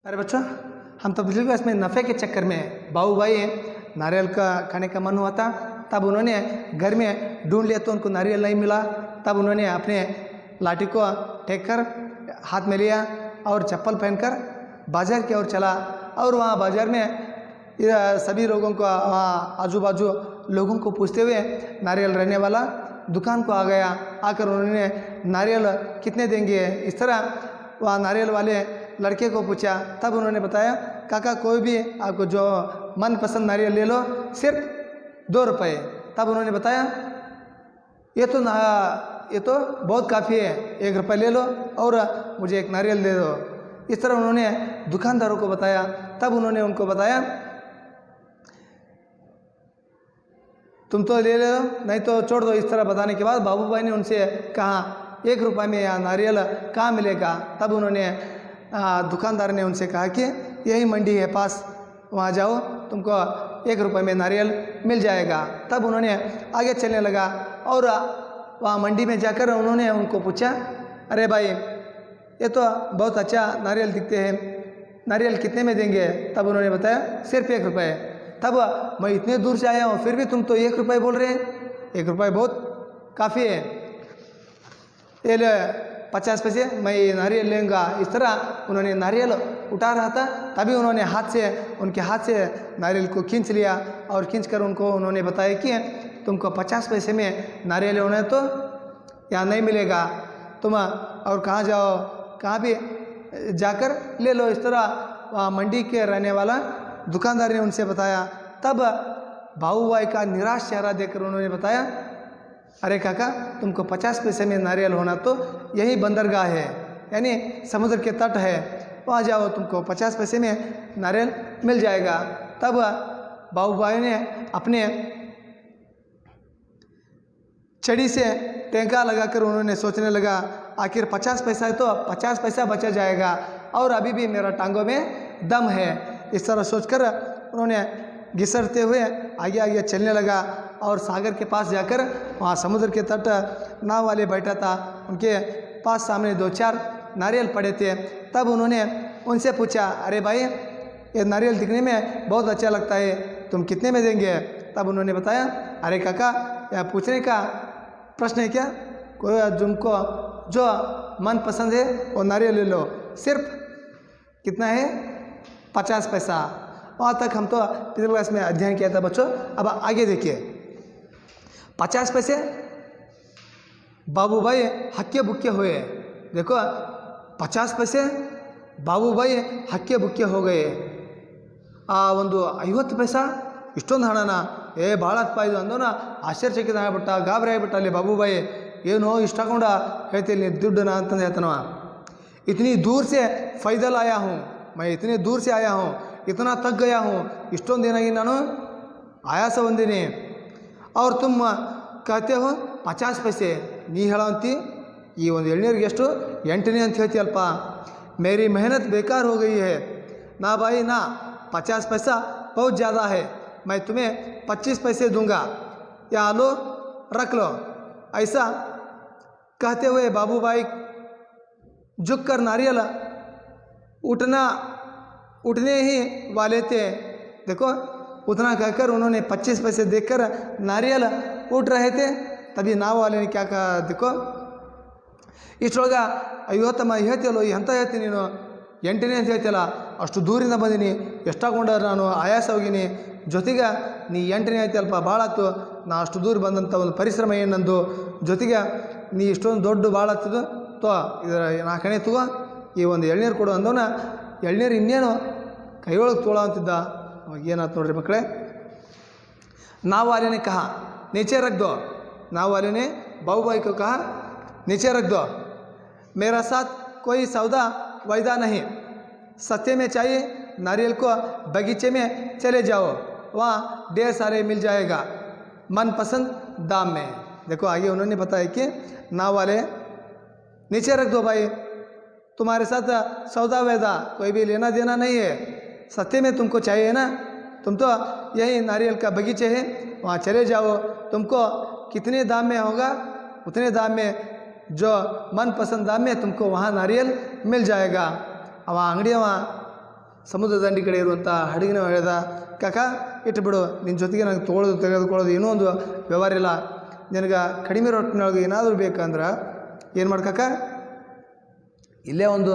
अरे बच्चों, हम तो पिछली क्लास में नफ़े के चक्कर में बाबू भाई नारियल का खाने का मन हुआ था, तब उन्होंने घर में ढूंढ लिया तो उनको नारियल नहीं मिला। तब उन्होंने अपने लाठी को टेक कर हाथ में लिया और चप्पल पहनकर बाजार की ओर चला। और वहाँ बाजार में सभी लोगों को, वहाँ आजू बाजू लोगों को पूछते हुए नारियल रहने वाला दुकान को आ गया। आकर उन्होंने नारियल कितने देंगे इस तरह वहाँ नारियल वाले लड़के को पूछा। तब उन्होंने बताया, काका कोई भी आपको जो मनपसंद नारियल ले लो, सिर्फ 2 रुपये। तब उन्होंने बताया, ये तो बहुत काफ़ी है, 1 रुपये ले लो और मुझे एक नारियल दे दो। इस तरह उन्होंने दुकानदारों को बताया। तब उन्होंने उनको बताया, तुम तो ले लो नहीं तो छोड़ दो। इस तरह बताने के बाद बाबू भाई ने उनसे कहा, 1 रुपये में यह नारियल कहाँ मिलेगा। तब उन्होंने दुकानदार ने उनसे कहा कि यही मंडी है पास, वहाँ जाओ, तुमको 1 रुपये में नारियल मिल जाएगा। तब उन्होंने आगे चलने लगा और वहाँ मंडी में जाकर उन्होंने उनको पूछा, अरे भाई ये तो बहुत अच्छा नारियल दिखते हैं, नारियल कितने में देंगे। तब उन्होंने बताया, सिर्फ 1 रुपये। तब मैं इतने दूर से आया हूँ फिर भी तुम तो 1 रुपये बोल रहे हैं, 1 रुपये बहुत काफ़ी है, ये ले 50 पैसे मैं ये नारियल लेंगा। इस तरह उन्होंने नारियल उठा रहा था, तभी उन्होंने उनके हाथ से नारियल को खींच लिया और खींचकर उन्होंने बताया कि तुमको 50 पैसे में नारियल लेना है तो यहाँ नहीं मिलेगा, तुम और कहाँ जाओ, कहाँ भी जाकर ले लो। इस तरह वहाँ मंडी के रहने वाला दुकानदार ने उनसे बताया। तब बाबू भाई का निराश चेहरा देखकर उन्होंने बताया, अरे काका तुमको 50 पैसे में नारियल होना तो यही बंदरगाह है, यानी समुद्र के तट है, वहाँ जाओ, तुमको 50 पैसे में नारियल मिल जाएगा। तब बाबू भाई ने अपने छड़ी से टेंका लगाकर उन्होंने सोचने लगा, आखिर 50 पैसा है तो 50 पैसा बचा जाएगा और अभी भी मेरा टांगों में दम है। इस तरह सोचकर उन्होंने घिसटते हुए आगे आगे चलने लगा और सागर के पास जाकर वहाँ समुद्र के तट नाव वाले बैठा था, उनके पास सामने 2-4 नारियल पड़े थे। तब उन्होंने उनसे पूछा, अरे भाई ये नारियल दिखने में बहुत अच्छा लगता है, तुम कितने में देंगे। तब उन्होंने बताया, अरे काका यह पूछने का प्रश्न है क्या, कोई तुमको जो मन पसंद है वो नारियल ले लो, सिर्फ कितना है 50 पैसा। वहाँ तक हम तो पिछले क्लास में अध्ययन किया था बच्चों। अब आगे देखिए, 50 पैसे बाबू भाई हक्के बुक्के हुए। देखो 50 पैसे बाबू भाई हक्के बुक्के हो गए। ಒಂದು 50 ಪೈಸಾ ಇಷ್ಟೊಂದು ಹಣನ ಭಾಳಪ್ಪ ಇದು ಅಂದವನ ಆಶ್ಚರ್ಯಚಕಿತ ಆಗಿಬಿಟ್ಟ, ಗಾಬರಿ ಆಗಿಬಿಟ್ಟ ಅಲ್ಲಿ ಬಾಬೂಬಾಯಿ, ಏನೋ ಇಷ್ಟ ಹಾಕೊಂಡ ಹೇಳ್ತೀನಿ ನೀನು ದುಡ್ಡನ ಅಂತಂದು ಹೇಳ್ತಾನವ। इतनी दूर से पैदल आया हूँ मैं, इतनी दूर से आया हूँ, इतना थक गया हूँ, इಷ್ಟೊಂದು ದಿನಾಗಿ ನಾನು ಆಯಾಸ ಹೊಂದಿನಿ, और तुम कहते हो 50 पैसे, ನೀ ಹೇಳಂತಿ ಈ ಒಂದು ಎಳ್ನೀರಿಗೆ ಎಷ್ಟು 8ನೇ ಅಂತ ಹೇಳ್ತೀಯಲ್ಪ, मेरी मेहनत बेकार हो गई है। ना भाई ना, 50 पैसा बहुत ज़्यादा है, मैं तुम्हें 25 पैसे दूंगा, या लो रख लो। ऐसा कहते हुए बाबू भाई झुककर नारियल उठने ही वाले थे। देखो उतना कहकर उन्होंने 25 पैसे देकर नारियल उठ रहे थे। तभी नाव वाले ने क्या कहा, देखो ಇಷ್ಟೊಳಗ 50 ಹೇಳ್ತಿಯಲ್ಲೋ, ಎಂತ ಹೇಳ್ತೀನಿ ನೀನು, 8ನೇ ಅಂತ ಹೇಳ್ತಿಯಲ್ಲ, ಅಷ್ಟು ದೂರಿಂದ ಬಂದೀನಿ, ಎಷ್ಟಾಗೊಂಡ ನಾನು ಆಯಾಸ ಹೋಗಿನಿ, ಜೊತೆಗೆ ನೀ 8ನೇ ಹೇಳ್ತಿಯಲ್ಪ, ಭಾಳ ಆಯ್ತು, ನಾ ಅಷ್ಟು ದೂರ ಬಂದಂಥ ಒಂದು ಪರಿಶ್ರಮ ಏನು ನಂದು, ಜೊತೆಗೆ ನೀ ಇಷ್ಟೊಂದು ದೊಡ್ಡ ಭಾಳ ಆಗ್ತದೆ ತೋ ಇದರ 4ನೇ ತಗೋ, ಈ ಒಂದು ಎಳ್ನೀರು ಕೊಡು ಅಂದವನ ಎಳ್ನೀರು ಇನ್ನೇನು ಕೈಯೊಳಗೆ ತೋಳ ಅಂತಿದ್ದ। ಏನಾಯ್ತು ನೋಡ್ರಿ ಮಕ್ಕಳೇ, नाव वाले ने कहा नीचे रख दो, नाव वाले ने बाबू भाई को कहा नीचे रख दो, मेरा साथ कोई सौदा वायदा नहीं, सस्ते में चाहिए नारियल को बगीचे में चले जाओ, वहाँ ढेर सारे मिल जाएगा मनपसंद दाम में। देखो आगे उन्होंने बताया कि नाव वाले नीचे रख दो भाई, तुम्हारे साथ सौदा वैदा कोई भी लेना देना नहीं है, सस्ते में तुमको चाहिए ना, तुम तो यही नारियल का बगीचे है, वहाँ चले जाओ, तुमको कितने दाम में होगा उतने दाम में, जो मनपसंद दाम में तुमको वहाँ नारियल मिल जाएगा। वहाँ अंगड़ी वहाँ ಸಮುದ್ರ ದಂಡಿ ಕಡೆ ಇರುವಂಥ ಹಡಗಿನ ಹೇಳ್ದ, ಕಾಕ ಇಟ್ಟು ಬಿಡು, ನಿನ್ನ ಜೊತೆಗೆ ನನಗೆ ತೆಗೆದುಕೊಳ್ಳೋದು ಏನೂ ಒಂದು ವ್ಯವಹಾರ ಇಲ್ಲ. ನಿನಗೆ ಕಡಿಮೆ ರೊಟ್ಟಿನೊಳಗೆ ಏನಾದರೂ ಬೇಕಂದ್ರೆ ಏನು ಮಾಡಿ ಕಾಕ, ಇಲ್ಲೇ ಒಂದು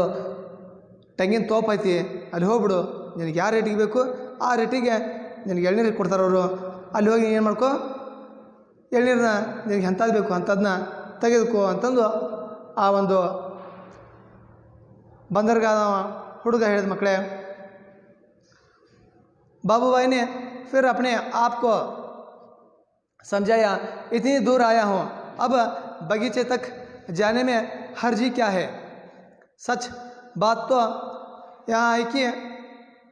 ತೆಂಗಿನ ತೋಪ ಐತಿ, ಅಲ್ಲಿ ಹೋಗ್ಬಿಡು. ನಿನಗೆ ಯಾವ ರೇಟಿಗೆ ಬೇಕು ಆ ರೇಟಿಗೆ ನಿನಗೆ ಎಳ್ನೀರು ಕೊಡ್ತಾರೆ ಅವರು. ಅಲ್ಲಿ ಹೋಗಿ ಏನು ಮಾಡ್ಕೊ, ಎಳ್ನೀರನ್ನ ನಿನಗೆ ಎಂಥದ್ದು ಬೇಕು ಅಂಥದನ್ನ ತೆಗೆದುಕೋ ಅಂತಂದು ಆ ಒಂದು ಬಂದರ್ಗಾದ ಹುಡುಗ ಹೇಳಿದ ಮಕ್ಕಳೇ. बाबूभाई ने फिर अपने आप को समझाया, इतनी दूर आया हूँ, अब बगीचे तक जाने में हर्जी क्या है। सच बात तो यहाँ है कि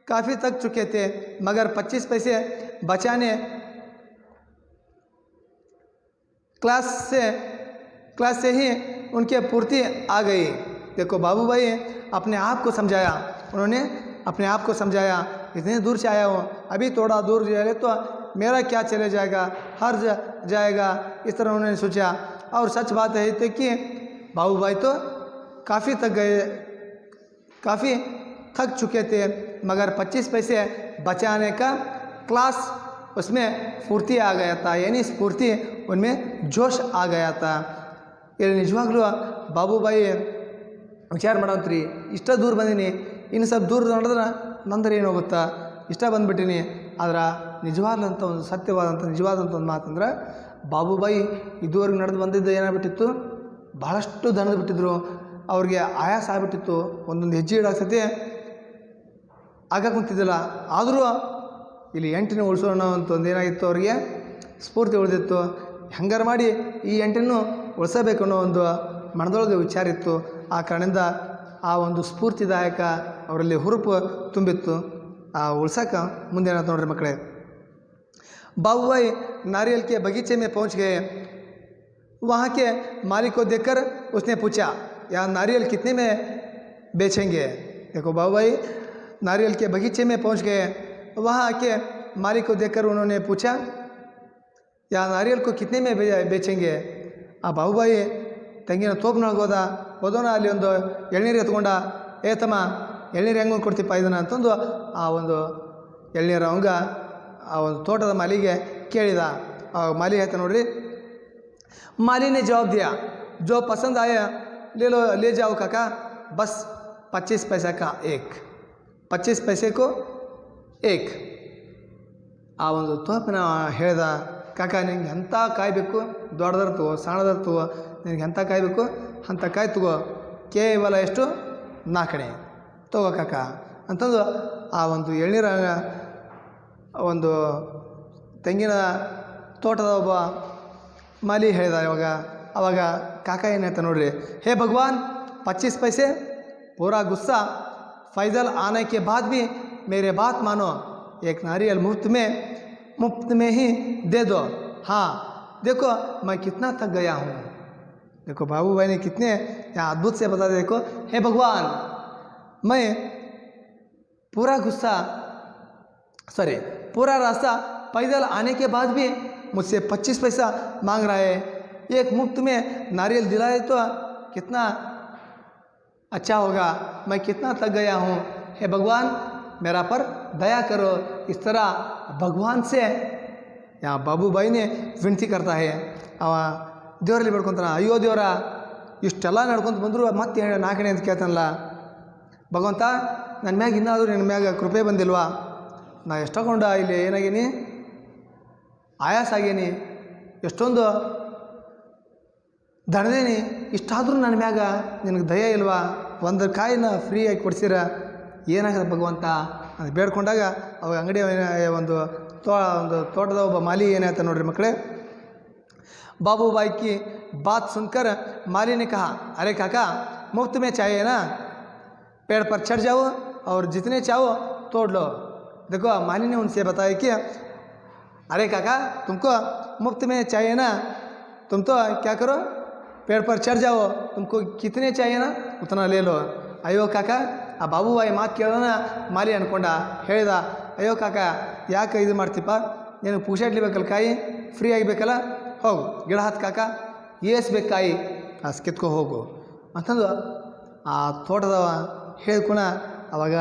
काफ़ी थक चुके थे, मगर 25 पैसे बचाने क्लास से ही उनके पूर्ति आ गई। देखो बाबूभाई अपने आप को समझाया, उन्होंने अपने आप को समझाया, इतने दूर से आया हूँ, अभी थोड़ा दूर जाए तो मेरा क्या चले जाएगा, हर जाएगा, इस तरह उन्होंने सोचा। और सच बात है तो कि बाबूभाई तो काफ़ी थक चुके थे, मगर 25 पैसे बचाने का क्लास उसमें फुर्ती आ गया था, यानी स्फूर्ति उनमें जोश आ गया था। ಇಲ್ಲಿ ನಿಜವಾಗ್ಲೂ ಬಾಬುಬಾಯಿ ವಿಚಾರ ಮಾಡೋಂತ್ರಿ, ಇಷ್ಟ ದೂರ ಬಂದೀನಿ, ಇನ್ನು ಸ್ವಲ್ಪ ದೂರ ನಡೆದ್ರೆ ನಂತರ ಏನು ಹೋಗುತ್ತಾ, ಇಷ್ಟ ಬಂದುಬಿಟ್ಟಿನಿ. ಆದ್ರೆ ನಿಜವಾದಂಥ ಒಂದು ಸತ್ಯವಾದಂಥ ನಿಜವಾದಂಥ ಒಂದು ಮಾತಂದ್ರೆ, ಬಾಬುಬಾಯಿ ಇದುವರೆಗೆ ನಡೆದು ಬಂದಿದ್ದು ಏನಾಗ್ಬಿಟ್ಟಿತ್ತು, ಭಾಳಷ್ಟು ದಣದು ಬಿಟ್ಟಿದ್ರು, ಅವ್ರಿಗೆ ಆಯಾಸ ಆಗಿಬಿಟ್ಟಿತ್ತು, ಒಂದೊಂದು ಹೆಜ್ಜೆ ಇಡಾಕ್ಸತಿ ಕುಂತಿದ್ದಿಲ್ಲ. ಆದರೂ ಇಲ್ಲಿ 8 ಉಳಿಸೋಣ ಅಂತ ಒಂದು ಏನಾಗಿತ್ತು, ಅವ್ರಿಗೆ ಸ್ಫೂರ್ತಿ ಉಳಿದಿತ್ತು. ಹೆಂಗಾರು ಮಾಡಿ ಈ 8 ಉಳಿಸಬೇಕು ಅನ್ನೋ ಒಂದು ಮನದೊಳಗೆ ವಿಚಾರ ಇತ್ತು. ಆ ಕಾರಣದಿಂದ ಆ ಒಂದು ಸ್ಫೂರ್ತಿದಾಯಕ ಅವರಲ್ಲಿ ಹುರುಪು ತುಂಬಿತ್ತು. ಆ ಉಳ್ಸಕ್ಕೆ ಮುಂದೆ ಏನಾಯ್ತು ನೋಡ್ರಿ ಮಕ್ಕಳೇ. बाबूभाई नारियल के बगीचे में पहुंच गए। वहाँ के मालिक को देखकर उसने पूछा, यहाँ नारियल कितने में बेचेंगे। देखो बाबूभाई नारियल के बगीचे में पहुंच गए। वहाँ के मालिक को देखकर उन्होंने पूछा, यहाँ नारियल को कितने में बेचेंगे। ಆ ಬಾಬುಬಾಯಿ ತೆಂಗಿನ ತೋಪಿನೊಳಗೆ ಹೋದೋನ ಅಲ್ಲಿ ಒಂದು ಎಳ್ನೀರು ಎತ್ಕೊಂಡ, ತಮ್ಮ ಎಳ್ನೀರು ಹೆಂಗೆ ಕೊಡ್ತೀಪ್ಪ ಇದನ್ನು ಅಂತಂದು ಆ ಒಂದು ಎಳ್ನೀರು ಅವಂಗ ಆ ಒಂದು ತೋಟದ ಮಾಲಿಗೆ ಕೇಳಿದ. ಆ ಮಾಲಿ ಹೇಳ್ತಾ ನೋಡ್ರಿ, माली ने जवाब दिया, जो पसंद आया ले जाओ काका, बस 25 पैसा का एक, 25 पैसे को एक. ಆ ಒಂದು ತೋಪಿನ ಹೇಳ್ದ, ಕಾಕ ನಿಂಗೆ ಎಂಥ ಕಾಯಿ ಬೇಕು, ದೊಡ್ಡದಾರು ತಗೋ, ಸಣ್ಣದಾರು ತಗೋ, ನಿನಗೆ ಎಂಥ ಕಾಯಿ ಬೇಕು ಅಂಥ ಕಾಯಿ ತಗೋ, ಕೇವಲ ಎಷ್ಟು 4 ತಗೋ ಕಾಕ ಅಂತಂದು ಆ ಒಂದು ಎಳ್ನೀರ ಒಂದು ತೆಂಗಿನ ತೋಟದ ಒಬ್ಬ ಮಾಲಿ ಹೇಳಿದ. ಅವಾಗ ಕಾಕ ಏನು ಹೇಳ್ತಾ ನೋಡ್ರಿ, हे भगवान 25 पैसे पूरा गुस्सा फैजल आने के बाद भी मेरे बात मानो, एक नारियल मुफ्त में ही दे दो। हाँ देखो मैं कितना थक गया हूँ। देखो बाबू भाई ने कितने यहाँ अद्भुत से बता दे। देखो, हे भगवान मैं पूरा रास्ता पैदल आने के बाद भी मुझसे 25 पैसा मांग रहा है, एक मुफ्त में नारियल दिलाए तो कितना अच्छा होगा, मैं कितना थक गया हूँ। हे भगवान मेरा पर दया करो। इस तरह भगवान से यहाँ बाबूभाई ने विनती करता है. ಅವ ದೇವರಲ್ಲಿ ಬೇಡ್ಕೊತಾನ, ಅಯ್ಯೋ ದೇವರ ಇಷ್ಟೆಲ್ಲ ನಡ್ಕೊಂತ ಬಂದರು ಮತ್ತೆ 4 ಅಂತ ಕೇಳ್ತಾನಲ್ಲ, ಭಗವಂತ ನನ್ನ ಮ್ಯಾಗ ಇನ್ನಾದರೂ ನಿನ್ನ ಮ್ಯಾಗ ಕೃಪೆ ಬಂದಿಲ್ವಾ, ನಾ ಎಷ್ಟೊಂಡ ಇಲ್ಲಿ ಏನಾಗೀನಿ, ಆಯಾಸ ಆಗೀನಿ, ಎಷ್ಟೊಂದು ದಣದೇನಿ, ಇಷ್ಟಾದರೂ ನನ್ನ ಮ್ಯಾಗ ನಿನಗೆ ದಯ ಇಲ್ವಾ, ಒಂದು ಕಾಯಿನ ಫ್ರೀಯಾಗಿ ಕೊಡ್ಸಿರ ಏನಾಗದ ಭಗವಂತ ಅಂತ ಬೇಡ್ಕೊಂಡಾಗ ಅವಾಗ ಅಂಗಡಿ ಒಂದು ತೋಟದ ಒಬ್ಬ ಮಾಲಿ ಏನಾಯ್ತು ನೋಡ್ರಿ ಮಕ್ಕಳೇ. बाबूभाई की बात सुनकर माली ने कहा, अरे काका मुफ्त में चाहिए ना, पेड़ पर चढ़ जाओ और जितने चाहो तोड़ लो. देखो माली ने उनसे बताया कि अरे काका तुमको मुफ्त में चाहिए ना, तुम तो क्या करो पेड़ पर चढ़ जाओ, तुमको कितने चाहिए ना उतना ले लो. ಅಯ್ಯೋ ಕಾಕ ಆ ಬಾಬುಬಾಯಿ ಮಾತು ಕೇಳೋಣ ಮಾಲಿ ಅನ್ಕೊಂಡ, ಹೇಳಿದ, ಅಯ್ಯೋ ಕಾಕ ಯಾಕೆ ಇದು ಮಾಡ್ತೀಪ್ಪ, ನೀನು ಪೂಷಾಡ್ಲಿಬೇಕಲ್ಲ, ಕಾಯಿ ಫ್ರೀ ಆಗಿಬೇಕಲ್ಲ, ಹೋಗು ಗಿಡ ಹತ್ತು ಕಾಕ, ಏಸ್ ಬೇಕು ಕಾಯಿ ಅಸ್ ಕಿತ್ಕೊ ಹೋಗು ಅಂತಂದು ಆ ತೋಟದವ ಹೇಳ್ಕೊಣ. ಅವಾಗ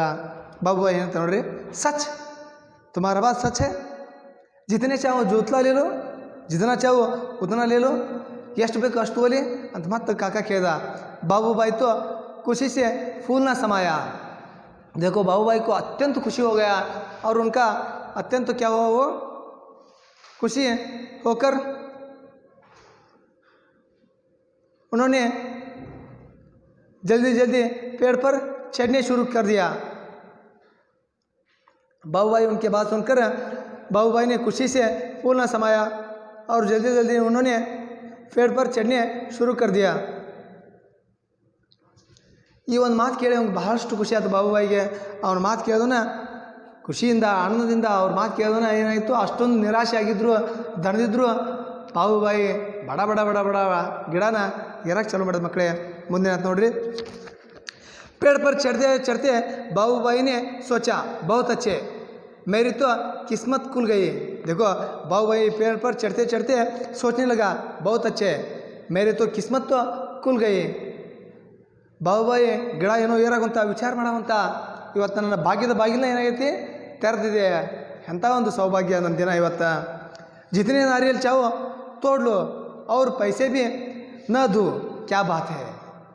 बाबूबाई ಏನಂತ ನೋಡ್ರಿ, सच तुम्हारा बात सच है, जितने चाहो जोतला ले लो, जितना चाहो उतना ले लो, ಎಷ್ಟು ಬೇಕು ಅಷ್ಟು ಒಲಿ ಅಂತ ಮತ್ತೆ ಕಾका ಕೇಳ್ದ. बाबूबाई तो खुशी से फूलना समाया. देखो बाबूबाई को अत्यंत खुशी हो गया और उनका अत्यंत क्या हुआ, वो खुशी होकर उन्होंने जल्दी जल्दी पेड़ पर चढ़ने शुरू कर दिया. बाबूबाई उनके बात सुनकर बाबूबाई ने खुशी से फूलना समाया और जल्दी जल्दी उन्होंने पेड़ पर चढ़ने शुरू कर दिया. ಈ ಒಂದು ಮಾತು ಕೇಳಿ ಅವ್ನಿಗೆ ಬಹಳಷ್ಟು ಖುಷಿ ಆಯ್ತು ಬಾಬೂಬಾಯಿಗೆ. ಅವನ ಮಾತು ಕೇಳಿದೋನ ಖುಷಿಯಿಂದ ಆನಂದದಿಂದ ಅವ್ರ ಮಾತು ಕೇಳಿದೋನ ಏನಾಯಿತು, ಅಷ್ಟೊಂದು ನಿರಾಶೆ ಆಗಿದ್ರು ದಣದಿದ್ರು ಬಾಬೂಬಾಯಿ ಬಡ ಬಡ ಬಡ ಬಡ ಗಿಡನ ಏರಕ್ಕೆ ಚಾಲೂ ಮಾಡಿದ. ಮಕ್ಕಳೇ ಮುಂದಿನ ನೋಡ್ರಿ. पेड़ पर चढ़ते चढ़ते बाबूबाई ने सोचा बहुत अच्छे मेरी तो किस्मत खुल गई. देखो बाबूबाई पेड़ पर चढ़ते चढ़ते सोचने लगा बहुत अच्छे मेरी तो किस्मत तो खुल गई. ಬಾಬುಬಾಯಿ ಗಿಡ ಏನೋ ಏರಾಗುಂತ ವಿಚಾರ ಮಾಡೋವಂತ, ಇವತ್ತು ನನ್ನ ಭಾಗ್ಯದ ಬಾಗಿಲ ಏನಾಗೈತಿ ತೆರೆದಿದೆ, ಎಂಥ ಒಂದು ಸೌಭಾಗ್ಯ ನನ್ನ ದಿನ ಇವತ್ತು. जितने नारियल चाहो तोड़ लो और पैसे भी न दो, क्या बात है.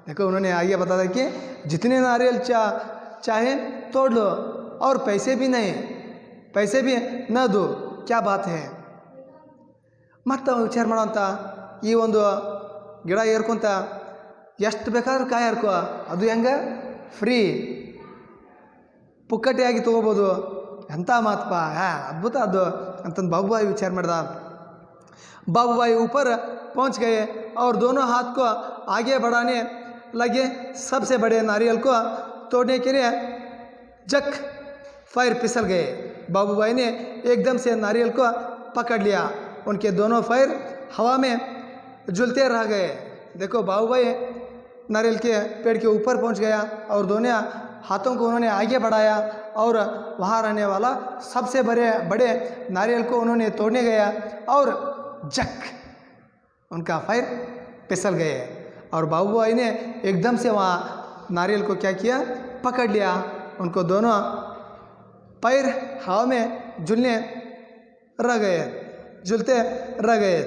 देखो उन्होंने आगे बता दिया कि जितने नारियल चाहे तोड़ लो और पैसे भी नहीं, पैसे भी न दो, क्या बात है. ಮತ್ತು ವಿಚಾರ ಮಾಡೋಂಥ ಈ ಒಂದು ಗಿಡ ಏರ್ಕೊಂತ ಎಷ್ಟು ಬೇಕಾದ್ರೂ ಕಾಯಿ ಹರ್ಕೋ, ಅದು ಹೆಂಗೆ ಫ್ರೀ ಪುಕ್ಕಟೆಯಾಗಿ ತೊಗೋಬೋದು, ಎಂಥ ಮಾತಪ್ಪ, अद्भुत ಅದು ಅಂತಂದು बाबूबाई विचार ಮಾಡ್ದ. बाबूबाई ऊपर पहुंच गए और दोनों हाथ को आगे बढ़ाने लगे. सबसे बड़े नारियल को तोड़ने के लिए जक फायर फिसल गए. बाबूबाई ने एकदम से नारियल को पकड़ लिया. उनके दोनों फायर हवा में झूलते रह गए. देखो बाबूबाई नारियल के पेड़ के ऊपर पहुंच गया और दोनों हाथों को उन्होंने आगे बढ़ाया और वहाँ रहने वाला सबसे बड़े नारियल को उन्होंने तोड़ने गया और जक उनका फायर फिसल गए. और बाबूबाई ने एकदम से वहाँ नारियल को क्या किया, पकड़ लिया. उनको दोनों पैर हवा में झूलते रह गए.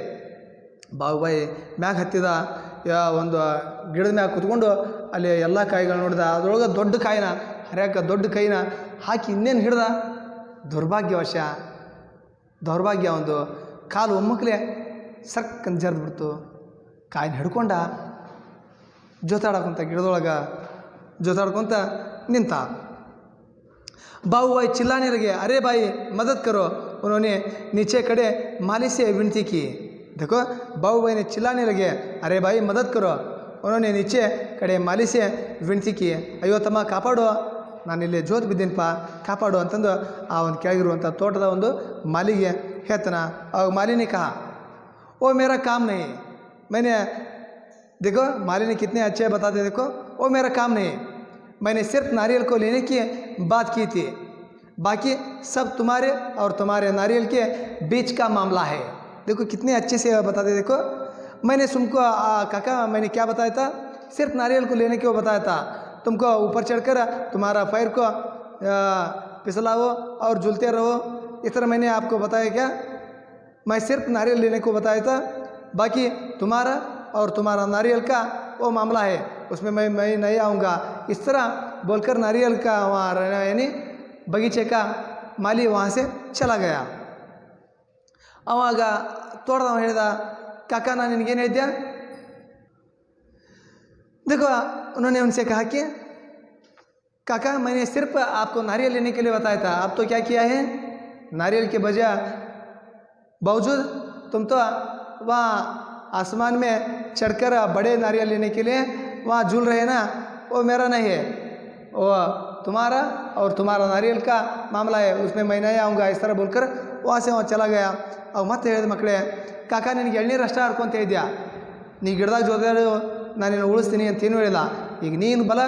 ಬಾಬುಬಾಯಿ ಮ್ಯಾಗ ಹತ್ತಿದ, ಒಂದು ಗಿಡದ ಮ್ಯಾಗ ಕುತ್ಕೊಂಡು ಅಲ್ಲಿ ಎಲ್ಲ ಕಾಯಿಗಳು ನೋಡಿದ. ಅದರೊಳಗೆ ದೊಡ್ಡ ಕಾಯಿನ ಹರ್ಯಾಕ ದೊಡ್ಡ ಕೈನ ಹಾಕಿ ಇನ್ನೇನು ಹಿಡ್ದ. ದೌರ್ಭಾಗ್ಯ ಒಂದು ಕಾಲು ಒಮ್ಮಕ್ಲೆ ಸರ್ಕಂತ ಜರ್ದು ಬಿಡ್ತು. ಕಾಯಿನ ಹಿಡ್ಕೊಂಡ ಜೋತಾಡಕೊಂತ ಗಿಡದೊಳಗೆ ಜೋತಾಡ್ಕೊತ ನಿಂತ. बाबूबाई चिल्लाने लगे, अरे भाई मदद करो. उन्होंने नीचे खड़े माली से विनती की. देखो बाबूबाई ने चिल्लाने लगे, अरे भाई मदद करो. उन्होंने नीचे खड़े माली से विनती की, अಯ್ಯೋ ತಮ್ಮ ಕಾಪಾಡು, ನಾನಿಲ್ಲಿ ಜೋತ್ ಬಿದ್ದೀನಪ್ಪ, ಕಾಪಾಡು ಅಂತಂದು ಆ ಒಂದು ಕೆಳಗಿರುವಂಥ ತೋಟದ ಒಂದು ಮಾಲಿಗೆ ಹೇಳ್ತಾನ. ಆಗ ಮಾಲಿನಿ ಕहा, ओ मेरा काम नहीं, मैंने देखो मालिनी कितने अच्छे बताते, देखो वो मेरा काम नहीं, मैंने सिर्फ नारियल को लेने की बात की थी, बाकी सब तुम्हारे और तुम्हारे नारियल के बीच का मामला है. देखो कितने अच्छे से बताते. देखो मैंने तुमको काका मैंने क्या बताया था, सिर्फ नारियल को लेने को बताया था. तुमको ऊपर चढ़कर तुम्हारा पैर को फिसलाओ और झूलते रहो, इस तरह मैंने आपको बताया क्या. मैं सिर्फ नारियल लेने को बताया था, बाकी तुम्हारा और तुम्हारा नारियल का वो मामला है, उसमें मैं नहीं आऊँगा. इस तरह बोलकर नारियल का वहाँ यानी बगीचे का माली वहाँ से चला गया. ಅವಾಗ ತೋಟದವ ಹೇಳಿದ, काका ನಾನು ನಿನಗೇನು ಹೇಳಿದ್ದೆ. देखो उन्होंने उनसे कहा कि काका मैंने सिर्फ आपको नारियल लेने के लिए बताया था, आप तो क्या किया है, नारियल के बजाय बावजूद तुम तो वहाँ आसमान में चढ़कर बड़े नारियल लेने के लिए वहाँ झूल रहे ना, वो मेरा नहीं है, वो तुम्हारा और तुम्हारा नारियल का मामला है, उसमें मैं नहीं आऊँगा. इस तरह बोलकर वहाँ से वहाँ चला गया. ಅವು ಮತ್ತೆ ಹೇಳಿದ, ಮಕ್ಕಳೇ ಕಾಕಾ ನಿನಗೆ ಎಳ್ನೀರು ಅಷ್ಟ ಹರ್ಕೊಂತ ಇದೆಯಾ, ನೀ ಗಿಡದಾಗ ಜೋದಾಡು ನಾನು ನಿನ್ನ ಉಳಿಸ್ತೀನಿ ಅಂತೇನು ಹೇಳಿಲ್ಲ, ಈಗ ನೀನು ಬಲ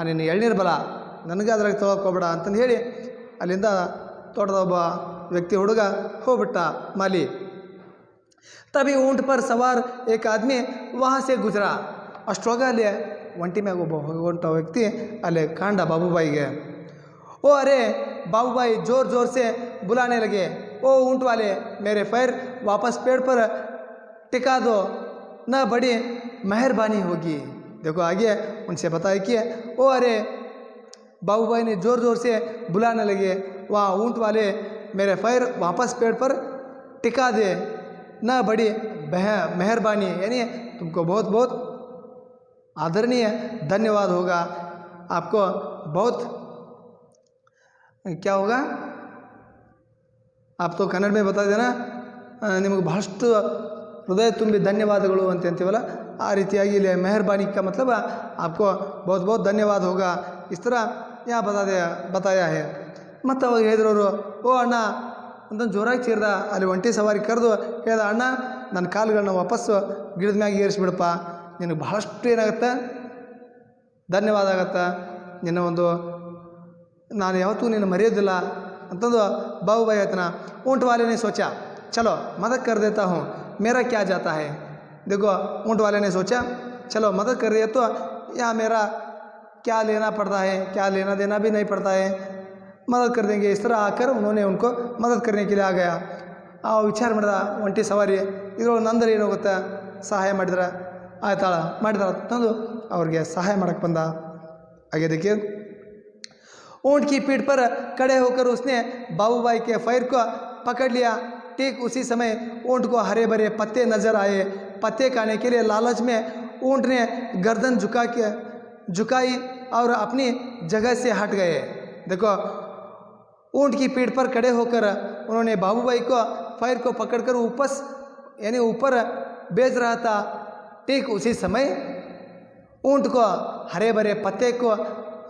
ನಿನ್ನ ಎಳ್ನೀರು ಬಲ, ನನಗೆ ಅದ್ರಾಗ ತೊಗೊಬೇಡ ಅಂತಂದು ಹೇಳಿ ಅಲ್ಲಿಂದ ತೋಟದ ಒಬ್ಬ ವ್ಯಕ್ತಿ ಹುಡುಗ ಹೋಗ್ಬಿಟ್ಟ ಮಾಲಿ. तभी ऊँट पर सवार एक आदमी वहाँ से गुजरा. ಅಷ್ಟೊಳಗೆ ಅಲ್ಲಿ ಒಂಟಿ ಮ್ಯಾಗ ಒಬ್ಬ ಹೊಂಟ ವ್ಯಕ್ತಿ ಅಲ್ಲಿ ಕಾಂಡ ಬಾಬುಬಾಯಿಗೆ. ओ अरे बाबू भाई जोर जोर से बुलाने लगे, ओ ऊँट वाले मेरे पैर वापस पेड़ पर टिका दो, न बड़ी मेहरबानी होगी। देखो आगे उनसे बताया कि ओ अरे बाबू भाई ने जोर जोर से बुलाने लगे, वहाँ ऊँट वाले मेरे पैर वापस पेड़ पर टिका दे, न बड़ी मेहरबानी, यानी तुमको बहुत बहुत आदरणीय धन्यवाद होगा, आपको बहुत क्या होगा, आप तो कन्नड़ में बता देना, ನಿಮಗೆ ಬಹಳಷ್ಟು ಹೃದಯ ತುಂಬಿ ಧನ್ಯವಾದಗಳು ಅಂತ ಅಂತೀವಲ್ಲ, ಆ ರೀತಿಯಾಗಿ ಇಲ್ಲಿ ಮೆಹರ್ಬಾನಿ का मतलब आपको बहुत बहुत धन्यवाद होगा, इस तरह यहाँ बताया है। ಮತ್ತು ಅವಾಗ ಹೇಳಿದ್ರವರು, ಓ ಅಣ್ಣ ಅಂತಂದು ಜೋರಾಗಿ ಚೀರ್ದ, ಅಲ್ಲಿ ಒಂಟಿ ಸವಾರಿ ಕರೆದು ಹೇಳ್ದ, ಅಣ್ಣ ನನ್ನ ಕಾಲುಗಳನ್ನ ವಾಪಸ್ಸು ಗಿಡದ ಮ್ಯಾಗ ಏರಿಸ್ಬಿಡಪ್ಪ, ನಿನಗೆ ಬಹಳಷ್ಟು ಏನಾಗುತ್ತೆ ಧನ್ಯವಾದ ಆಗತ್ತೆ, ನಿನ್ನ ಒಂದು ನಾನು ಯಾವತ್ತೂ ನಿನ್ನ ಮರೆಯೋದಿಲ್ಲ ಅಂತಂದು ಬಾಬು ಭಾई ಹೇಳ್ತಾನೆ। ऊँट वाले ने सोचा चलो मदद कर देता हूँ, मेरा क्या जाता है। देखो ऊँट वाले ने सोचा चलो मदद कर दिया तो यहाँ मेरा क्या लेना पड़ता है, क्या लेना देना भी नहीं पड़ता है, मदद कर देंगे। इस तरह आकर उन्होंने उनको मदद करने के लिए आ गया। ವಿಚಾರ ಮಾಡಿದ ಒಂಟಿ ಸವಾರಿ, ಇದ್ರೊಳಗೆ ನಂದರೆ ಏನಾಗುತ್ತೆ, ಸಹಾಯ ಮಾಡಿದ್ರೆ ಮಾಡಿದಾಳ ತಂದು ಅವ್ರಿಗೆ ಸಹಾಯ ಮಾಡಕ್ಕೆ ಬಂದ। आगे देखिए, ऊँट की पीठ पर खड़े होकर उसने बाबू भाई के पैर को पकड़ लिया। ठीक उसी समय ऊँट को हरे भरे पत्ते नजर आए। पत्ते खाने के लिए लालच में ऊँट ने गर्दन झुकाई और अपनी जगह से हट गए। देखो ऊँट की पीठ पर खड़े होकर उन्होंने बाबू भाई को पैर को पकड़कर ऊपर भेज रहा था। ठीक उसी समय ऊँट को हरे भरे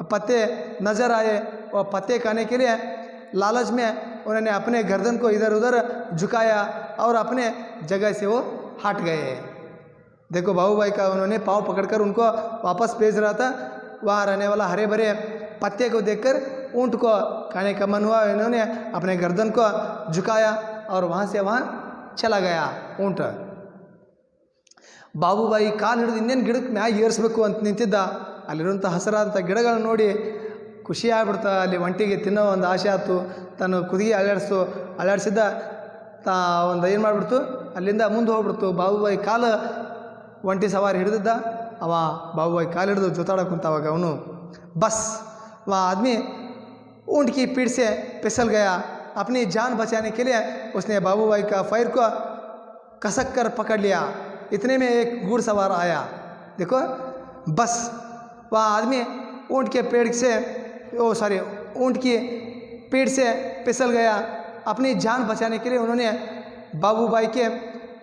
पत्ते नजर आए और पत्ते खाने के लिए लालच में उन्होंने अपने गर्दन को इधर उधर झुकाया और अपने जगह से वो हट गए। देखो बाबू भाई का उन्होंने पाँव पकड़कर उनको वापस भेज रहा था, वहाँ रहने वाला हरे भरे पत्ते को देखकर ऊँट को खाने का मन हुआ, इन्होंने अपने गर्दन को झुकाया और वहाँ से वहाँ चला गया ऊँट। ಬಾಬು ಬಾಯಿ ಕಾಲು ಹಿಡಿದು ಇನ್ನೇನು ಗಿಡಕ್ಕೆ ಮ್ಯಾಗ ಏರಿಸ್ಬೇಕು ಅಂತ ನಿಂತಿದ್ದ, ಅಲ್ಲಿರುವಂಥ ಹಸಿರಾದಂಥ ಗಿಡಗಳನ್ನ ನೋಡಿ ಖುಷಿ ಆಗ್ಬಿಡ್ತಾ, ಅಲ್ಲಿ ಒಂಟಿಗೆ ತಿನ್ನೋ ಒಂದು ಆಸೆ ಆಯ್ತು, ತನ್ನ ಕುದಿಗೆ ಅಲ್ಲಾಡಿಸಿದ್ದ ಒಂದು ಏನು ಮಾಡಿಬಿಡ್ತು, ಅಲ್ಲಿಂದ ಮುಂದೆ ಹೋಗ್ಬಿಡ್ತು। ಬಾಬು ಬಾಯಿ ಕಾಲು ಒಂಟಿ ಸವಾರಿ ಹಿಡಿದಿದ್ದ, ಅವ ಬಾಬು ಬಾಯಿ ಕಾಲು ಹಿಡಿದು ಜೊತಾಡಕ್ಕೆ ಕುಂತಾವಾಗ ಅವನು बस वह आदमी ऊँट की पीठ से फिसल गया। अपनी जान बचाने के लिए उसने बाबू भाई का पैर को कसक कर पकड़ लिया। इतने में एक घुड़सवार आया। देखो बस वह आदमी ऊँट की पीठ से फिसल गया। अपनी जान बचाने के लिए उन्होंने बाबू भाई के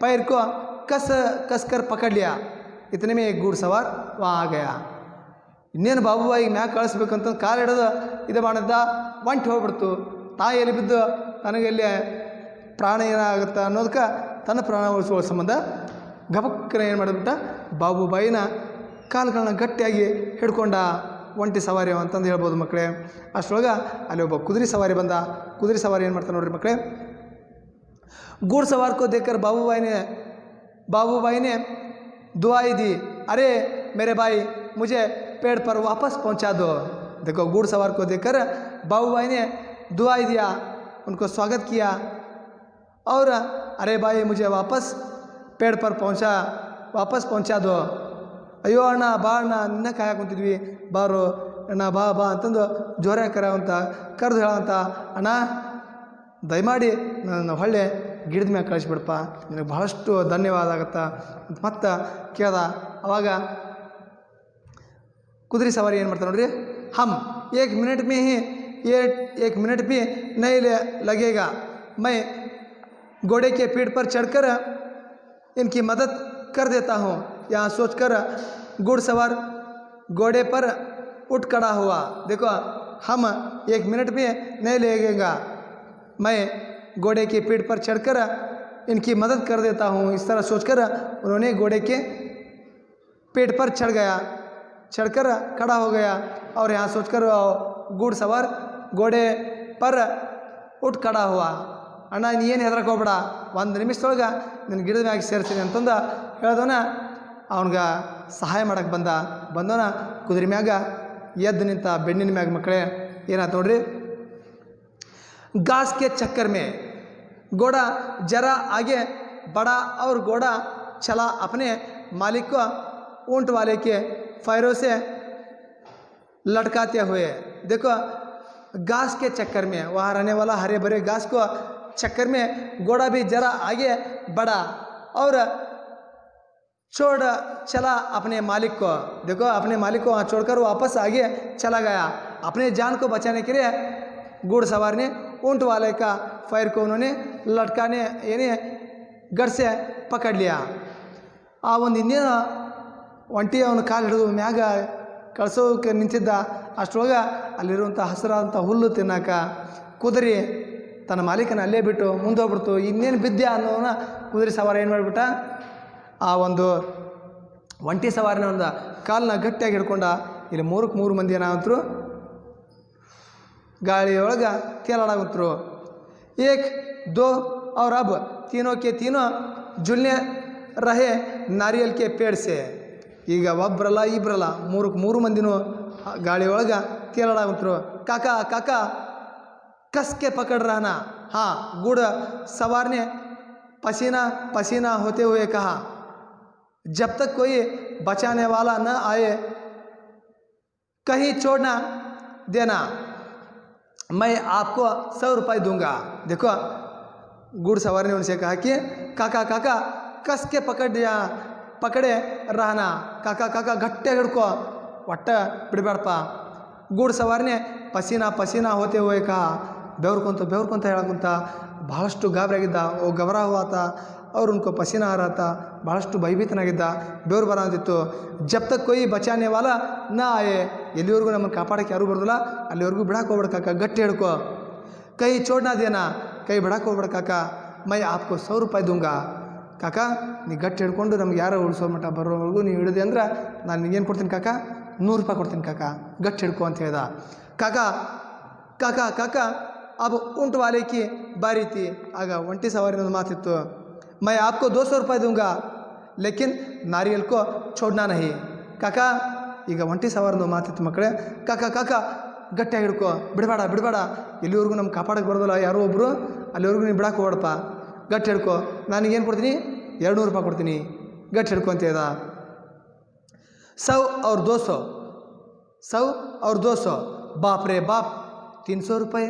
पैर को कस कर पकड़ लिया। इतने में एक घुड़सवार वहाँ आ गया। ಇನ್ನೇನು ಬಾಬು ಬಾಯಿಗೆ ಮ್ಯಾಗ ಕಳಿಸ್ಬೇಕಂತ ಕಾಲು ಹಿಡಿದು ಇದು ಮಾಡಿದ್ದ, ಒಂಟಿ ಹೋಗ್ಬಿಡ್ತು। ತಾಯಿಯಲ್ಲಿ ಬಿದ್ದು ನನಗೆಲ್ಲಿ ಪ್ರಾಣ ಏನಾಗುತ್ತೆ ಅನ್ನೋದಕ್ಕೆ ತನ್ನ ಪ್ರಾಣ ಉಳಿಸುವ ಸಂಬಂಧ ಗಬಕ್ಕನ ಏನು ಮಾಡಿಬಿಟ್ಟ, ಬಾಬು ಬಾಯಿನ ಕಾಲುಗಳನ್ನ ಗಟ್ಟಿಯಾಗಿ ಹಿಡ್ಕೊಂಡ ಒಂಟಿ ಸವಾರಿ ಅಂತಂದು ಹೇಳ್ಬೋದು ಮಕ್ಕಳೇ। ಅಷ್ಟರೊಳಗೆ ಅಲ್ಲಿ ಒಬ್ಬ ಕುದುರೆ ಸವಾರಿ ಬಂದ। ಕುದುರೆ ಸವಾರಿ ಏನು ಮಾಡ್ತಾನೆ ನೋಡ್ರಿ ಮಕ್ಕಳೇ, घुड़ सवार को देखकर बाबू भाई ने दुआई दी, अरे मेरे भाई मुझे पेड़ पर वापस पहुंचा दो। देखो घुड़ सवार को देखकर बाबू भाई ने दुआई दिया, उनको स्वागत किया और अरे भाई मुझे वापस पेड़ पर वापस पहुंचा दो। अಯ್ಯೋ ಅಣ್ಣ ಬಾ ಅಣ್ಣ, ನಿನ್ನ ಕಾಯಕ್ಕೆ ಕುಂತಿದ್ವಿ, ಬಾರೋ ಅಣ್ಣ ಬಾ ಬಾ ಅಂತಂದು ಜೋರಾಗಿ ಕರೆದು ಹೇಳಂತ, ಅಣ್ಣ ದಯಮಾಡಿ ನನ್ನ ಹೊಳ್ಳೆ ಗಿಡದ ಮ್ಯಾಗ ಕಳಿಸ್ಬಿಡಪ್ಪ, ನಿನಗೆ ಬಹಳಷ್ಟು ಧನ್ಯವಾದ ಆಗತ್ತಾ ಅಂತ ಮತ್ತೆ ಕೇಳ್ದ। ಅವಾಗ कुदरी सवारी ಏನು ಮಾಡ್ತಾರೆ ನೋಡ್ರಿ, हम एक मिनट भी नहीं लगेगा, मैं घोड़े के पीठ पर चढ़कर इनकी मदद कर देता हूँ। यहाँ सोचकर घुड़सवार घोड़े पर उठ खड़ा हुआ। देखो हम 1 मिनट भी नहीं लगेगा, मैं घोड़े की पीठ पर चढ़कर इनकी मदद कर देता हूँ। इस तरह सोचकर उन्होंने घोड़े के पीठ पर चढ़कर खड़ा हो गया और यहाँ सोचकर घुड़सवार घोड़े पर उठ खड़ा हुआ। ಅಣ್ಣ ನೀನು ಹೆದರಕ್ಕೆ ಹೋಗ್ಬೇಡ, 1 ನಿಮಿಷದೊಳಗೆ ನಿನ್ನ ಗಿಡದ ಮ್ಯಾಗ ಸೇರ್ತೀನಿ ಅಂತಂದು ಹೇಳ್ದವನ ಅವನಿಗೆ ಸಹಾಯ ಮಾಡಕ್ಕೆ ಬಂದವನ ಕುದುರೆ ಮ್ಯಾಗ ಎದ್ದು ನಿಂತ ಬೆನ್ನಿನ ಮ್ಯಾಗ ಮಕ್ಕಳೇ ಏನಾಯ್ತು ನೋಡ್ರಿ, घास के चक्कर में घोड़ा जरा आगे बढ़ा और घोड़ा चला अपने मालिक को ऊंट वाले के पैरों से लटकाते हुए। देखो, घास के चक्कर में, वहाँ रहने वाला हरे भरे घास को चक्कर में घोड़ा भी जरा आगे बढ़ा और छोड़ चला अपने मालिक को। देखो, अपने मालिक को वहाँ छोड़कर वापस आगे चला गया। अपने जान को बचाने के लिए घुड़सवार ने ऊंट वाले का पैर को उन्होंने लटकाने यानी गढ़ से पकड़ लिया। आ ಒಂದು ಇನ್ನೇನು ಒಂಟಿ ಅವನ ಕಾಲು ಹಿಡಿದು ಮ್ಯಾಗ ಕಳ್ಸೋಕೆ ನಿಂತಿದ್ದ. ಅಷ್ಟರೊಳಗೆ ಅಲ್ಲಿರುವಂಥ ಹಸಿರಾದಂಥ ಹುಲ್ಲು ತಿನ್ನಕ ಕುದುರೆ ತನ್ನ ಮಾಲೀಕನ ಅಲ್ಲೇ ಬಿಟ್ಟು ಮುಂದೆ ಹೋಗ್ಬಿಡ್ತು. ಇನ್ನೇನು ಬಿದ್ದೆ ಅನ್ನೋನ ಕುದುರೆ ಸವಾರ ಏನು ಮಾಡಿಬಿಟ್ಟ, ಆ ಒಂದು ಒಂಟಿ ಸವಾರನ ಒಂದು ಕಾಲನ್ನ ಗಟ್ಟಿಯಾಗಿ ಹಿಡ್ಕೊಂಡ. ಇಲ್ಲಿ 3 ಮಂದಿ ಏನಾಗಂತರು ಗಾಳಿಯೊಳಗೆ ತೇಲಾಡಾಗಂತರು. 1, 2 और अब तीनों के तीनों झूलने रहे नारियल के पेड़ से. ಈಗ ಒಬ್ಬರಲ್ಲ ಇಬ್ಬರಲ್ಲ 3 ಮಂದಿನೂ ಗಾಳಿಯೊಳಗೆ ತೇಲಾಡಾಗಂತರು. ಕಾಕಾ ಕಾಕಾ कस के पकड़ रहना. हाँ, गुड़ सवार ने पसीना पसीना होते हुए कहा, जब तक कोई बचाने वाला न आए कहीं छोड़ना देना, मैं आपको 100 रुपये दूंगा. देखो, गुड़ सवार ने उनसे कहा कि काका काका कस के पकड़े रहना. काका काका गट्टे हिಡ್ಕೋ, ಒಟ್ಟ ಬಿಡಬೇಡಪ್ಪ. गुड़ सवार ने पसीना पसीना होते हुए कहा, बेवरकुंत ಹೇಳಕುಂತ ಬಹಳಷ್ಟು ಗಾಬರಿಯಾಗಿದ್ದ. ಓ ಗಬರಾ हुआ था और उनको पसीना आ रहा था. ಬಹಳಷ್ಟು ಭಯಭೀತನಾಗಿದ್ದ, ಬೆವರು ಬರೋದಿತ್ತು. जब तक कोई बचाने वाला न आए, ಎಲ್ಲಿವರೆಗೂ ನಮ್ಮನ್ನು ಕಾಪಾಡೋಕ್ಕೆ ಯಾರೂ ಬರೋದಿಲ್ಲ ಅಲ್ಲಿವರೆಗೂ ಬಿಡಕ್ಕೆ ಹೋಗ್ಬೇಡ ಕಾಕ, ಗಟ್ಟಿ ಹಿಡ್ಕೋ. ಕೈ छोड़ना देना, ಕೈ ಬಿಡಕ್ಕೆ ಹೋಗ್ಬೇಡ ಕಾಕ. मैं आपको 100 रुपये दूंगा. ಕಾಕ, ನೀ ಗಟ್ಟಿ ಹಿಡ್ಕೊಂಡು ನಮ್ಗೆ ಯಾರೋ ಉಳಿಸೋ ಮಟ್ಟ ಬರೋವರೆಗೂ ನೀವು ಹಿಡಿದೆ ಅಂದ್ರೆ ನಾನು ನಿಂಗೇನು ಕೊಡ್ತೀನಿ ಕಾಕ, 100 ರೂಪಾಯಿ ಕೊಡ್ತೀನಿ ಕಾಕ, ಗಟ್ಟಿ ಹಿಡ್ಕೊ ಅಂತ ಹೇಳ್ದ. ಕಾಕಾ ಕಾಕಾ ಕಾಕಾ अब ऊंट वाले की बारी थी. ಆಗ ಒಂಟಿ ಸವಾರಿನ ಮಾತಿತ್ತು, मैं आपको 200 रुपये दूंगा लेकिन नारियल को छोड़ना नहीं. ಕಾಕಾ, ಈಗ ಒಂಟಿ ಸವಾರನ ಮಾತಿತ್ತು ಮಕ್ಕಳೇ. ಕಾಕಾ ಕಾಕಾ ಗಟ್ಟಿಯಾಗಿ ಹಿಡ್ಕೊ, ಬಿಡಬೇಡ ಬಿಡಬೇಡ, ಎಲ್ಲಿವರೆಗೂ ನಮ್ಮ ಕಾಪಾಡಕ್ಕೆ ಬರೋದಿಲ್ಲ ಯಾರೋ ಒಬ್ಬರು, ಅಲ್ಲಿವರೆಗೂ ನೀವು ಬಿಡಕ್ಕೆ ಹೋಗ್ಬೇಡಪ್ಪ, ಗಟ್ಟಿ ಹಿಡ್ಕೊ. ನನಗೇನು ಕೊಡ್ತೀನಿ, 200 ರೂಪಾಯಿ ಕೊಡ್ತೀನಿ, ಗಟ್ಟಿ ಹಿಡ್ಕೊ ಅಂತ ಹೇಳ್ದ. 100 और 200 बाप रे बाप, 300 रुपये.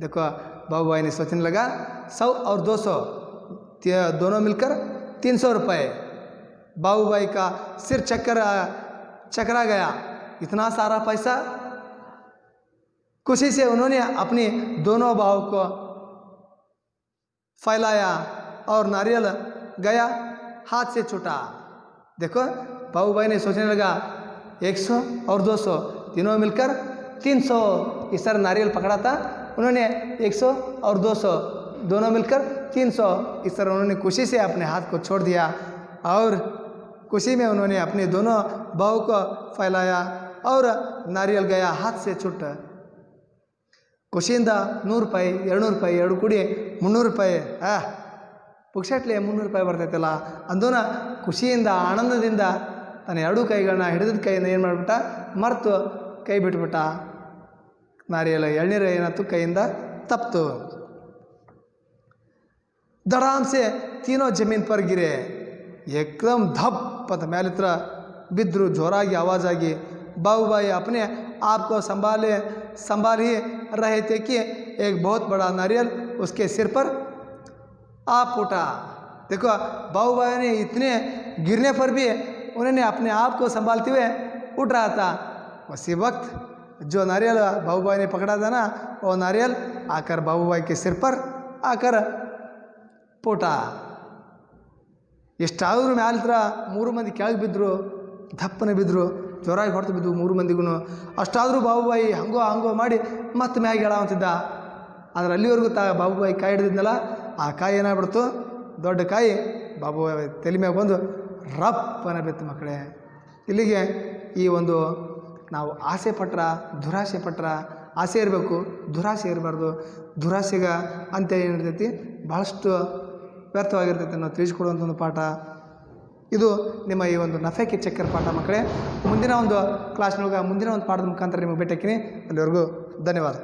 देखो, बाबू भाई ने सोचने लगा 100 और 200 दोनों मिलकर 300 रुपये. बाबू भाई का सिर चकरा गया. इतना सारा पैसा. खुशी से उन्होंने अपनी दोनों बाहों को फैलाया और नारियल गया हाथ से छूटा. देखो, बाबू भाई ने सोचने लगा 100 और 200 तीनों मिलकर 300. इस तरह नारियल पकड़ा था उन्होंने. 100 और 200 दोनों मिलकर 300. इस तरह उन्होंने खुशी से अपने हाथ को छोड़ दिया और खुशी में उन्होंने अपने दोनों बाहों को फैलाया और नारियल गया हाथ से छूट. ಖುಷಿಯಿಂದ 100 ರೂಪಾಯಿ 200 ರೂಪಾಯಿ 2 ಕೂಡಿ 300 ರೂಪಾಯಿ. ಪುಕ್ಷಟ್ಲೆ 300 ರೂಪಾಯಿ ಬರ್ತೈತಲ್ಲ ಅಂದೋನ ಖುಷಿಯಿಂದ ಆನಂದದಿಂದ ತನ್ನ 2 ಕೈಗಳನ್ನ ಹಿಡಿದ ಕೈಯಿಂದ ಏನು ಮಾಡಿಬಿಟ್ಟ, ಮರೆತು ಕೈ ಬಿಟ್ಬಿಟ್ಟ. ನಾರಿಯಲ್ಲ ಎಳ್ನೀರು ಏನಾಯ್ತು, ಕೈಯಿಂದ ತಪ್ಪಿತು. धड़ाम से तीनों जमीन पर गिरे. एकदम धप ಅಂತ ಮೇಲಿತ್ರ ಬಿದ್ದರು. ಜೋರಾಗಿ आवाज़ आगी. बाबूभाई अपने आप को संभाल ही रहे थे कि एक बहुत बड़ा नारियल उसके सिर पर आ फूटा. देखो, बाबूभाई ने इतने गिरने पर भी उन्होंने अपने आप को संभालते हुए उठ रहा था. उसी वक्त जो नारियल बाबूभाई ने पकड़ा था ना, वो नारियल आकर बाबूभाई के सिर पर आकर फूटा. ಎಷ್ಟಾದರೂ ಮ್ಯಾಲಿತ್ರ 3 ಮಂದಿ ಕೆಳಗೆ ಬಿದ್ದರು, ದಪ್ಪನೆ ಬಿದ್ದರು, ಜೋರಾಗಿ ಹೊಡೆದು ಬಿದ್ದು 3 ಮಂದಿಗೂ. ಅಷ್ಟಾದರೂ ಬಾಬುಬಾಯಿ ಹಂಗೋ ಮಾಡಿ ಮತ್ತೆ ಮ್ಯಾಗೆ ಹೇಳಾವಂತಿದ್ದ. ಆದರೆ ಅಲ್ಲಿವರೆಗೂ ಬಾಬುಬಾಯಿ ಕಾಯಿ ಹಿಡಿದಿದ್ನಲ್ಲ, ಆ ಕಾಯಿ ಏನಾಗ್ಬಿಡ್ತು, ದೊಡ್ಡ ಕಾಯಿ ಬಾಬುಬಾಯಿ ತಲೆ ಮ್ಯಾಗ ಬಂದು ರಪ್ಪನ ಬಿತ್ತು. ಮಕ್ಕಳೇ, ಇಲ್ಲಿಗೆ ಈ ಒಂದು ನಾವು ಆಸೆ ಪಟ್ರ ದುರಾಸೆ ಪಟ್ರ, ಆಸೆ ಇರಬೇಕು, ದುರಾಸೆ ಇರಬಾರ್ದು. ದುರಾಸೆಗೆ ಅಂತ್ಯ ಏನಿರ್ತೈತಿ, ಭಾಳಷ್ಟು ವ್ಯರ್ಥವಾಗಿರ್ತೈತೆ ನಾವು ತಿಳಿಸ್ಕೊಡುವಂಥ ಒಂದು ಪಾಠ ಇದು. ನಿಮ್ಮ ಈ ಒಂದು ನಫೆಗೆ ಚಕ್ಕರ್ ಪಾಠ ಮಕ್ಕಳೇ. ಮುಂದಿನ ಒಂದು ಕ್ಲಾಸ್ನೊಳಗೆ ಮುಂದಿನ ಒಂದು ಪಾಠದ ಮುಖಾಂತರ ನಿಮಗೆ ಭೇಟಿ ಹಾಕಿನಿ. ಅಲ್ಲಿವರೆಗೂ ಧನ್ಯವಾದ.